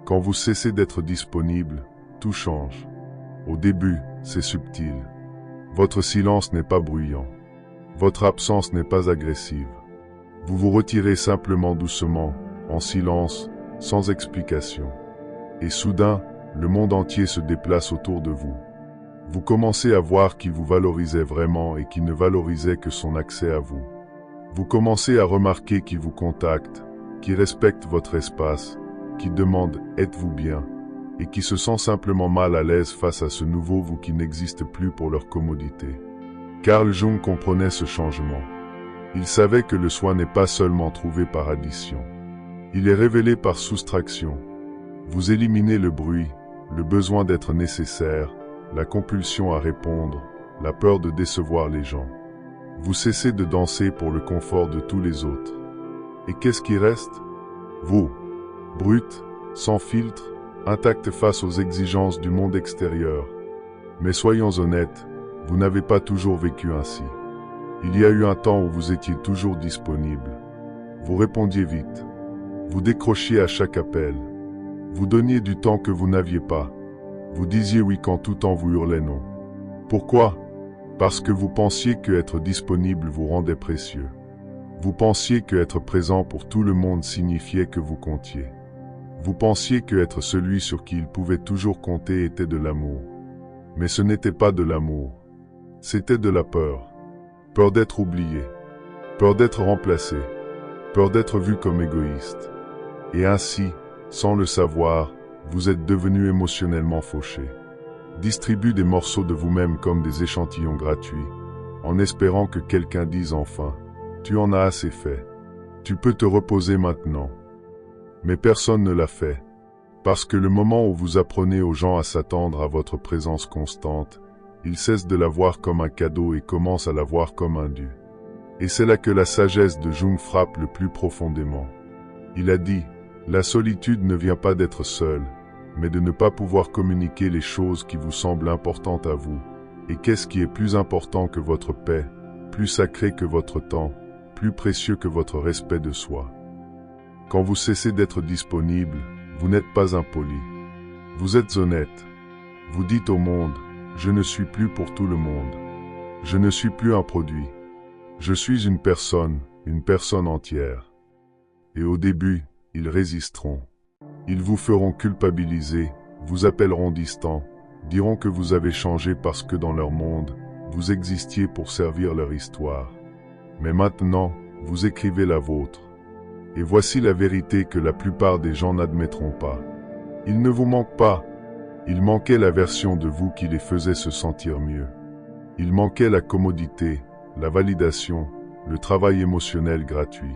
Quand vous cessez d'être disponible, tout change. Au début, c'est subtil. Votre silence n'est pas bruyant. Votre absence n'est pas agressive. Vous vous retirez simplement doucement, en silence, sans explication. Et soudain, le monde entier se déplace autour de vous. Vous commencez à voir qui vous valorisait vraiment et qui ne valorisait que son accès à vous. Vous commencez à remarquer qui vous contacte, qui respecte votre espace, qui demande « êtes-vous bien ?» et qui se sent simplement mal à l'aise face à ce nouveau vous qui n'existe plus pour leur commodité. Carl Jung comprenait ce changement. Il savait que le soi n'est pas seulement trouvé par addition. Il est révélé par soustraction. Vous éliminez le bruit, le besoin d'être nécessaire, la compulsion à répondre, la peur de décevoir les gens. Vous cessez de danser pour le confort de tous les autres. Et qu'est-ce qui reste? Vous, brut, sans filtre, intact face aux exigences du monde extérieur. Mais soyons honnêtes, vous n'avez pas toujours vécu ainsi. Il y a eu un temps où vous étiez toujours disponible. Vous répondiez vite. Vous décrochiez à chaque appel. Vous donniez du temps que vous n'aviez pas. Vous disiez oui quand tout en vous hurlait non. Pourquoi? Parce que vous pensiez que être disponible vous rendait précieux. Vous pensiez que être présent pour tout le monde signifiait que vous comptiez. Vous pensiez que être celui sur qui il pouvait toujours compter était de l'amour. Mais ce n'était pas de l'amour. C'était de la peur. Peur d'être oublié. Peur d'être remplacé. Peur d'être vu comme égoïste. Et ainsi, sans le savoir, vous êtes devenu émotionnellement fauché. Distribue des morceaux de vous-même comme des échantillons gratuits, en espérant que quelqu'un dise enfin « Tu en as assez fait. Tu peux te reposer maintenant. » Mais personne ne l'a fait, parce que le moment où vous apprenez aux gens à s'attendre à votre présence constante, ils cessent de la voir comme un cadeau et commencent à la voir comme un dû. Et c'est là que la sagesse de Jung frappe le plus profondément. Il a dit « La solitude ne vient pas d'être seul, mais de ne pas pouvoir communiquer les choses qui vous semblent importantes à vous. Et qu'est-ce qui est plus important que votre paix, plus sacré que votre temps, plus précieux que votre respect de soi? Quand vous cessez d'être disponible, vous n'êtes pas impoli. Vous êtes honnête. Vous dites au monde « Je ne suis plus pour tout le monde. Je ne suis plus un produit. Je suis une personne entière. » Et au début, ils résisteront. Ils vous feront culpabiliser, vous appelleront distant, diront que vous avez changé parce que dans leur monde, vous existiez pour servir leur histoire. Mais maintenant, vous écrivez la vôtre. Et voici la vérité que la plupart des gens n'admettront pas. Il ne vous manque pas. Il manquait la version de vous qui les faisait se sentir mieux. Il manquait la commodité, la validation, le travail émotionnel gratuit.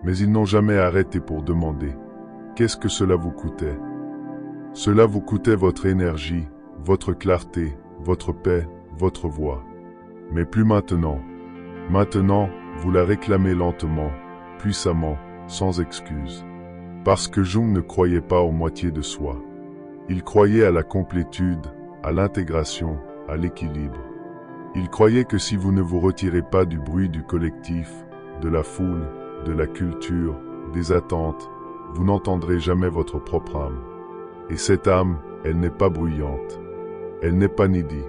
Mais ils n'ont jamais arrêté pour demander « Qu'est-ce que cela vous coûtait ?» Cela vous coûtait votre énergie, votre clarté, votre paix, votre voix. Mais plus maintenant. Maintenant, vous la réclamez lentement, puissamment, sans excuse. Parce que Jung ne croyait pas aux moitiés de soi. Il croyait à la complétude, à l'intégration, à l'équilibre. Il croyait que si vous ne vous retirez pas du bruit du collectif, de la foule, de la culture, des attentes, vous n'entendrez jamais votre propre âme. Et cette âme, elle n'est pas bruyante. Elle n'est pas needy.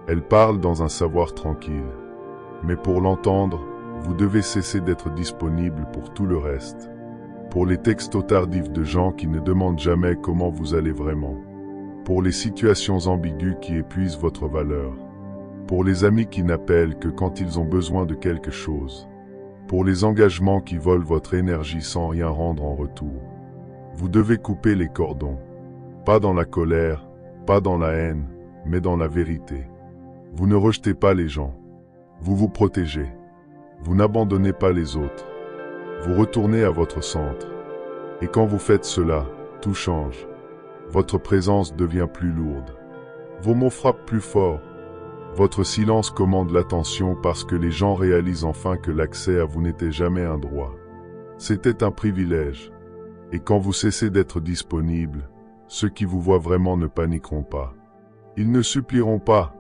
Elle parle dans un savoir tranquille. Mais pour l'entendre, vous devez cesser d'être disponible pour tout le reste. Pour les textos tardifs de gens qui ne demandent jamais comment vous allez vraiment. Pour les situations ambiguës qui épuisent votre valeur. Pour les amis qui n'appellent que quand ils ont besoin de quelque chose. Pour les engagements qui volent votre énergie sans rien rendre en retour. Vous devez couper les cordons. Pas dans la colère, pas dans la haine, mais dans la vérité. Vous ne rejetez pas les gens. Vous vous protégez. Vous n'abandonnez pas les autres. Vous retournez à votre centre. Et quand vous faites cela, tout change. Votre présence devient plus lourde. Vos mots frappent plus fort. Votre silence commande l'attention parce que les gens réalisent enfin que l'accès à vous n'était jamais un droit. C'était un privilège. Et quand vous cessez d'être disponible, ceux qui vous voient vraiment ne paniqueront pas. Ils ne supplieront pas.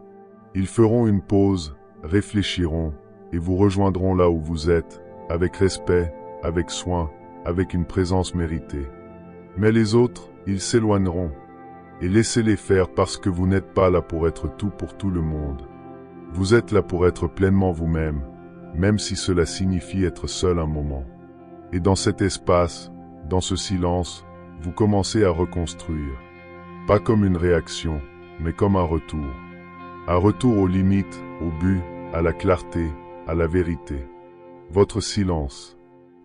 Ils feront une pause, réfléchiront, et vous rejoindront là où vous êtes, avec respect, avec soin, avec une présence méritée. Mais les autres, Ils s'éloigneront. Et laissez-les faire parce que vous n'êtes pas là pour être tout pour tout le monde. Vous êtes là pour être pleinement vous-même, même si cela signifie être seul un moment. Et dans cet espace, dans ce silence, vous commencez à reconstruire. Pas comme une réaction, mais comme un retour. Un retour aux limites, au but, à la clarté, à la vérité. Votre silence.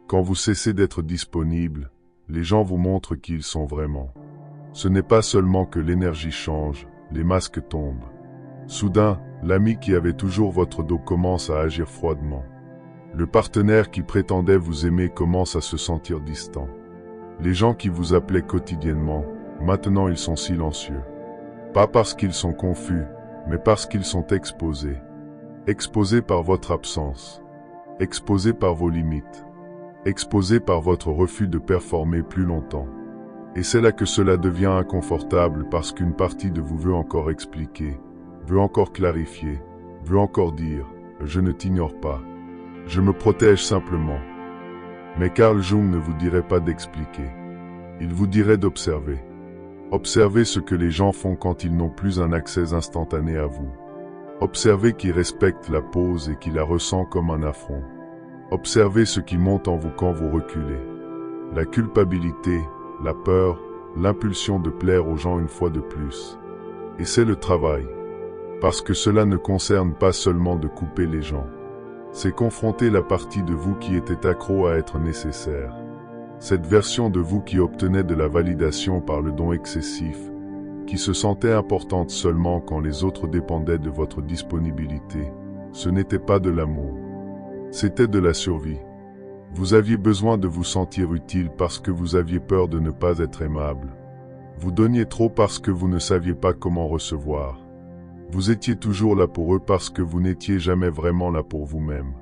Quand vous cessez d'être disponible, les gens vous montrent qui ils sont vraiment. Ce n'est pas seulement que l'énergie change, les masques tombent. Soudain, l'ami qui avait toujours votre dos commence à agir froidement. Le partenaire qui prétendait vous aimer commence à se sentir distant. Les gens qui vous appelaient quotidiennement, maintenant ils sont silencieux. Pas parce qu'ils sont confus, mais parce qu'ils sont exposés. Exposés par votre absence. Exposés par vos limites. Exposés par votre refus de performer plus longtemps. Et c'est là que cela devient inconfortable parce qu'une partie de vous veut encore expliquer, veut encore clarifier, veut encore dire « je ne t'ignore pas, je me protège simplement ». Mais Carl Jung ne vous dirait pas d'expliquer, il vous dirait d'observer. Observez ce que les gens font quand ils n'ont plus un accès instantané à vous. Observez qui respecte la pause et qui la ressent comme un affront. Observez ce qui monte en vous quand vous reculez. La culpabilité, la peur, l'impulsion de plaire aux gens une fois de plus. Et c'est le travail. Parce que cela ne concerne pas seulement de couper les gens. C'est confronter la partie de vous qui était accro à être nécessaire. Cette version de vous qui obtenait de la validation par le don excessif, qui se sentait importante seulement quand les autres dépendaient de votre disponibilité. Ce n'était pas de l'amour. C'était de la survie. Vous aviez besoin de vous sentir utile parce que vous aviez peur de ne pas être aimable. Vous donniez trop parce que vous ne saviez pas comment recevoir. Vous étiez toujours là pour eux parce que vous n'étiez jamais vraiment là pour vous-même.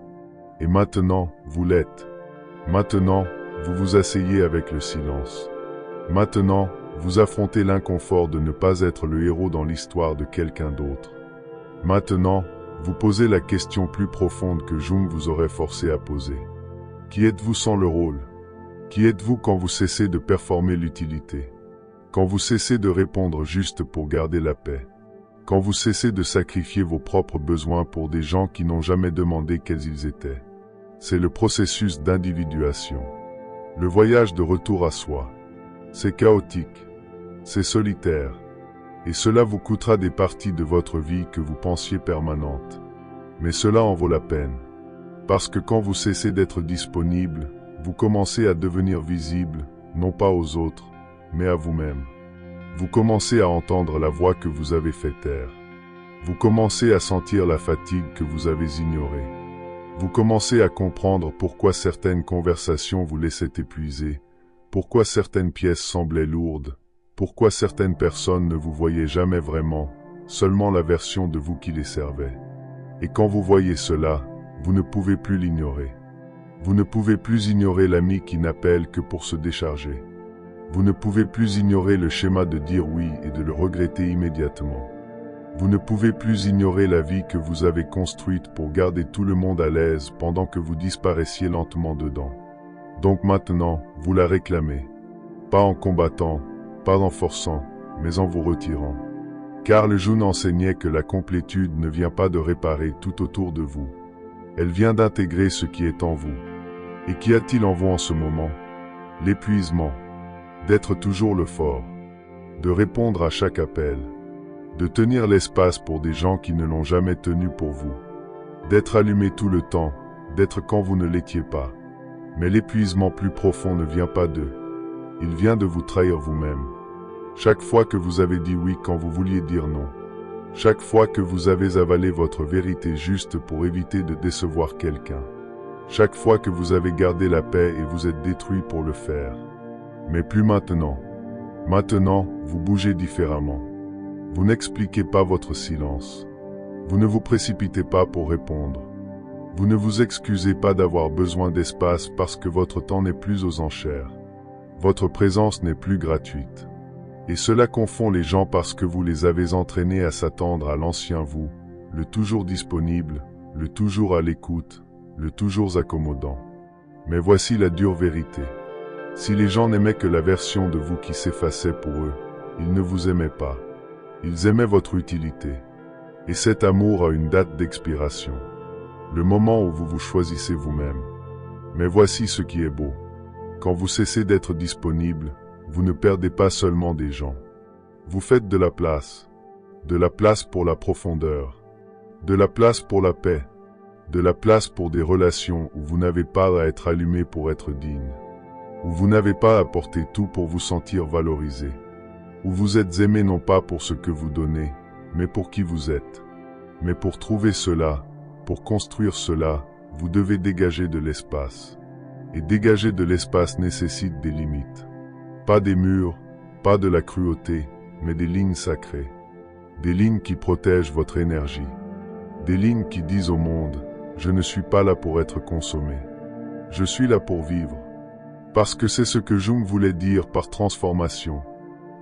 Et maintenant, vous l'êtes. Maintenant, vous vous asseyez avec le silence. Maintenant, vous affrontez l'inconfort de ne pas être le héros dans l'histoire de quelqu'un d'autre. Maintenant, vous posez la question plus profonde que Jung vous aurait forcé à poser. Qui êtes-vous sans le rôle? Qui êtes-vous quand vous cessez de performer l'utilité? Quand vous cessez de répondre juste pour garder la paix? Quand vous cessez de sacrifier vos propres besoins pour des gens qui n'ont jamais demandé quels ils étaient? C'est le processus d'individuation. Le voyage de retour à soi. C'est chaotique. C'est solitaire. Et cela vous coûtera des parties de votre vie que vous pensiez permanentes. Mais cela en vaut la peine. Parce que quand vous cessez d'être disponible, vous commencez à devenir visible, non pas aux autres, mais à vous-même. Vous commencez à entendre la voix que vous avez fait taire. Vous commencez à sentir la fatigue que vous avez ignorée. Vous commencez à comprendre pourquoi certaines conversations vous laissaient épuiser, pourquoi certaines pièces semblaient lourdes, pourquoi certaines personnes ne vous voyaient jamais vraiment, seulement la version de vous qui les servait. Et quand vous voyez cela, vous ne pouvez plus l'ignorer. Vous ne pouvez plus ignorer l'ami qui n'appelle que pour se décharger. Vous ne pouvez plus ignorer le schéma de dire oui et de le regretter immédiatement. Vous ne pouvez plus ignorer la vie que vous avez construite pour garder tout le monde à l'aise pendant que vous disparaissiez lentement dedans. Donc maintenant, vous la réclamez. Pas en combattant, pas en forçant, mais en vous retirant. Carl Jung enseignait que la complétude ne vient pas de réparer tout autour de vous. Elle vient d'intégrer ce qui est en vous. Et qu'y a-t-il en vous en ce moment? L'épuisement. D'être toujours le fort. De répondre à chaque appel. De tenir l'espace pour des gens qui ne l'ont jamais tenu pour vous. D'être allumé tout le temps, d'être quand vous ne l'étiez pas. Mais l'épuisement plus profond ne vient pas d'eux. Il vient de vous trahir vous-même. Chaque fois que vous avez dit oui quand vous vouliez dire non. Chaque fois que vous avez avalé votre vérité juste pour éviter de décevoir quelqu'un. Chaque fois que vous avez gardé la paix et vous êtes détruit pour le faire. Mais plus maintenant. Maintenant, vous bougez différemment. Vous n'expliquez pas votre silence. Vous ne vous précipitez pas pour répondre. Vous ne vous excusez pas d'avoir besoin d'espace parce que votre temps n'est plus aux enchères. Votre présence n'est plus gratuite. Et cela confond les gens parce que vous les avez entraînés à s'attendre à l'ancien vous, le toujours disponible, le toujours à l'écoute, le toujours accommodant. Mais voici la dure vérité. Si les gens n'aimaient que la version de vous qui s'effaçait pour eux, ils ne vous aimaient pas. Ils aimaient votre utilité. Et cet amour a une date d'expiration. Le moment où vous vous choisissez vous-même. Mais voici ce qui est beau. Quand vous cessez d'être disponible, vous ne perdez pas seulement des gens. Vous faites de la place pour la profondeur, de la place pour la paix, de la place pour des relations où vous n'avez pas à être allumé pour être digne, où vous n'avez pas à porter tout pour vous sentir valorisé, où vous êtes aimé non pas pour ce que vous donnez, mais pour qui vous êtes. Mais pour trouver cela, pour construire cela, vous devez dégager de l'espace. Et dégager de l'espace nécessite des limites. Pas des murs, pas de la cruauté, mais des lignes sacrées. Des lignes qui protègent votre énergie. Des lignes qui disent au monde, je ne suis pas là pour être consommé. Je suis là pour vivre. Parce que c'est ce que Jung voulait dire par transformation.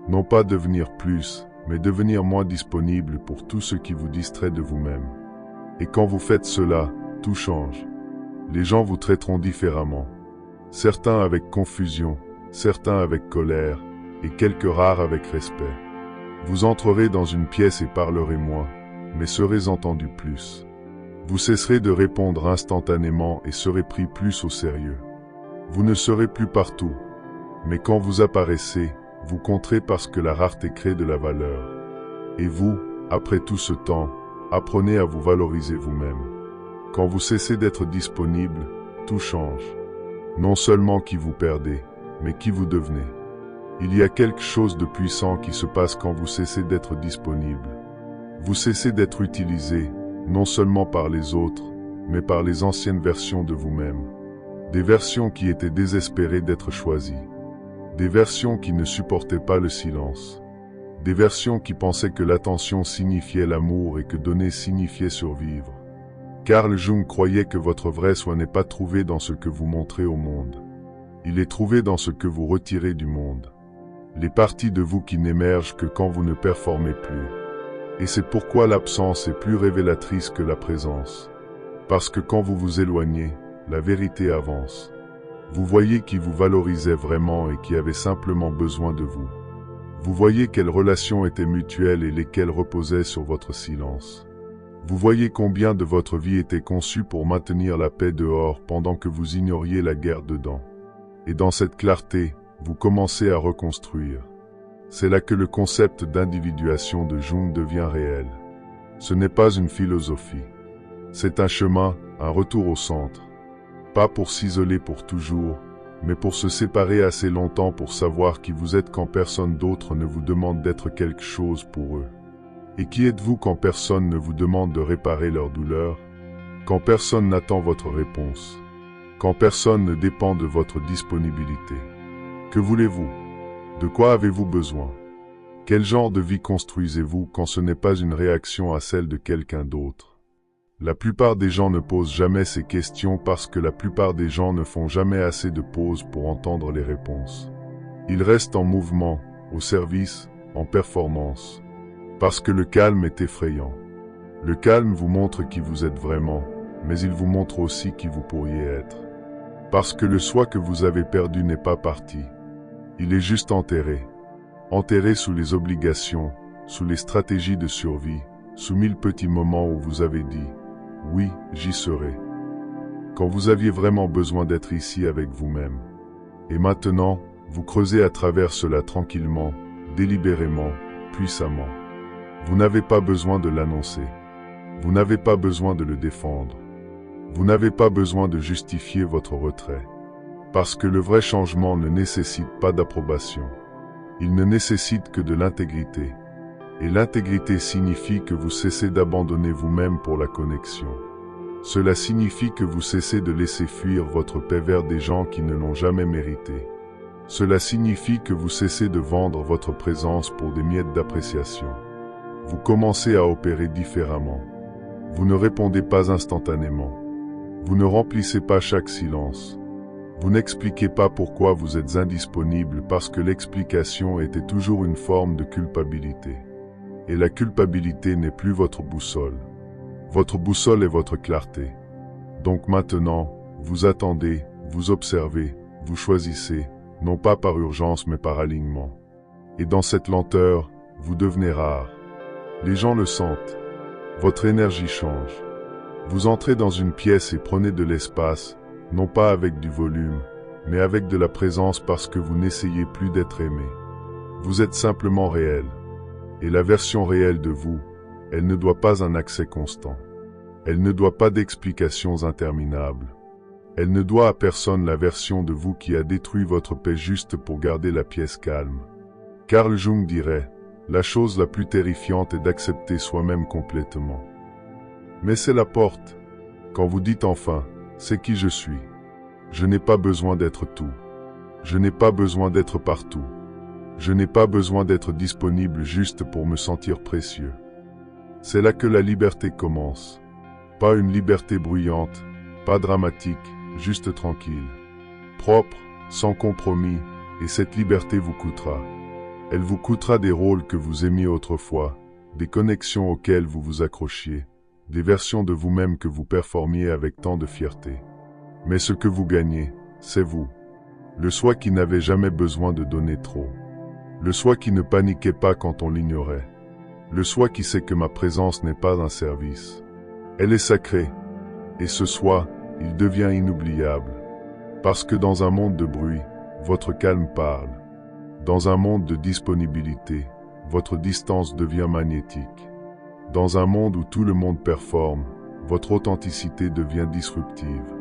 Non pas devenir plus, mais devenir moins disponible pour tout ce qui vous distrait de vous-même. Et quand vous faites cela, tout change. Les gens vous traiteront différemment. Certains avec confusion, certains avec colère, et quelques rares avec respect. Vous entrerez dans une pièce et parlerez moins, mais serez entendu plus. Vous cesserez de répondre instantanément et serez pris plus au sérieux. Vous ne serez plus partout, mais quand vous apparaissez, vous compterez parce que la rareté crée de la valeur. Et vous, après tout ce temps, apprenez à vous valoriser vous-même. Quand vous cessez d'être disponible, tout change. Non seulement qui vous perdez, mais qui vous devenez. Il y a quelque chose de puissant qui se passe quand vous cessez d'être disponible. Vous cessez d'être utilisé, non seulement par les autres, mais par les anciennes versions de vous-même. Des versions qui étaient désespérées d'être choisies. Des versions qui ne supportaient pas le silence. Des versions qui pensaient que l'attention signifiait l'amour et que donner signifiait survivre. Carl Jung croyait que votre vrai soi n'est pas trouvé dans ce que vous montrez au monde. Il est trouvé dans ce que vous retirez du monde. Les parties de vous qui n'émergent que quand vous ne performez plus. Et c'est pourquoi l'absence est plus révélatrice que la présence. Parce que quand vous vous éloignez, la vérité avance. Vous voyez qui vous valorisait vraiment et qui avait simplement besoin de vous. Vous voyez quelles relations étaient mutuelles et lesquelles reposaient sur votre silence. Vous voyez combien de votre vie était conçue pour maintenir la paix dehors pendant que vous ignoriez la guerre dedans. Et dans cette clarté, vous commencez à reconstruire. C'est là que le concept d'individuation de Jung devient réel. Ce n'est pas une philosophie. C'est un chemin, un retour au centre. Pas pour s'isoler pour toujours, mais pour se séparer assez longtemps pour savoir qui vous êtes quand personne d'autre ne vous demande d'être quelque chose pour eux. Et qui êtes-vous quand personne ne vous demande de réparer leur douleur? Quand personne n'attend votre réponse? Quand personne ne dépend de votre disponibilité? Que voulez-vous? De quoi avez-vous besoin? Quel genre de vie construisez-vous quand ce n'est pas une réaction à celle de quelqu'un d'autre? La plupart des gens ne posent jamais ces questions parce que la plupart des gens ne font jamais assez de pauses pour entendre les réponses. Ils restent en mouvement, au service, en performance. Parce que le calme est effrayant. Le calme vous montre qui vous êtes vraiment, mais il vous montre aussi qui vous pourriez être. Parce que le soi que vous avez perdu n'est pas parti. Il est juste enterré. Enterré sous les obligations, sous les stratégies de survie, sous 1000 petits moments où vous avez dit « Oui, j'y serai ». Quand vous aviez vraiment besoin d'être ici avec vous-même. Et maintenant, vous creusez à travers cela tranquillement, délibérément, puissamment. Vous n'avez pas besoin de l'annoncer. Vous n'avez pas besoin de le défendre. Vous n'avez pas besoin de justifier votre retrait. Parce que le vrai changement ne nécessite pas d'approbation. Il ne nécessite que de l'intégrité. Et l'intégrité signifie que vous cessez d'abandonner vous-même pour la connexion. Cela signifie que vous cessez de laisser fuir votre paix vers des gens qui ne l'ont jamais mérité. Cela signifie que vous cessez de vendre votre présence pour des miettes d'appréciation. Vous commencez à opérer différemment. Vous ne répondez pas instantanément. Vous ne remplissez pas chaque silence. Vous n'expliquez pas pourquoi vous êtes indisponible parce que l'explication était toujours une forme de culpabilité. Et la culpabilité n'est plus votre boussole. Votre boussole est votre clarté. Donc maintenant, vous attendez, vous observez, vous choisissez, non pas par urgence mais par alignement. Et dans cette lenteur, vous devenez rare. Les gens le sentent. Votre énergie change. Vous entrez dans une pièce et prenez de l'espace, non pas avec du volume, mais avec de la présence parce que vous n'essayez plus d'être aimé. Vous êtes simplement réel. Et la version réelle de vous, elle ne doit pas un accès constant. Elle ne doit pas d'explications interminables. Elle ne doit à personne la version de vous qui a détruit votre paix juste pour garder la pièce calme. Carl Jung dirait, la chose la plus terrifiante est d'accepter soi-même complètement. Mais c'est la porte. Quand vous dites enfin, c'est qui je suis. Je n'ai pas besoin d'être tout. Je n'ai pas besoin d'être partout. Je n'ai pas besoin d'être disponible juste pour me sentir précieux. C'est là que la liberté commence. Pas une liberté bruyante, pas dramatique, juste tranquille. Propre, sans compromis, et cette liberté vous coûtera. Elle vous coûtera des rôles que vous aimiez autrefois, des connexions auxquelles vous vous accrochiez, des versions de vous-même que vous performiez avec tant de fierté. Mais ce que vous gagnez, c'est vous. Le soi qui n'avait jamais besoin de donner trop. Le soi qui ne paniquait pas quand on l'ignorait. Le soi qui sait que ma présence n'est pas un service. Elle est sacrée. Et ce soi, il devient inoubliable. Parce que dans un monde de bruit, votre calme parle. Dans un monde de disponibilité, votre distance devient magnétique. Dans un monde où tout le monde performe, votre authenticité devient disruptive.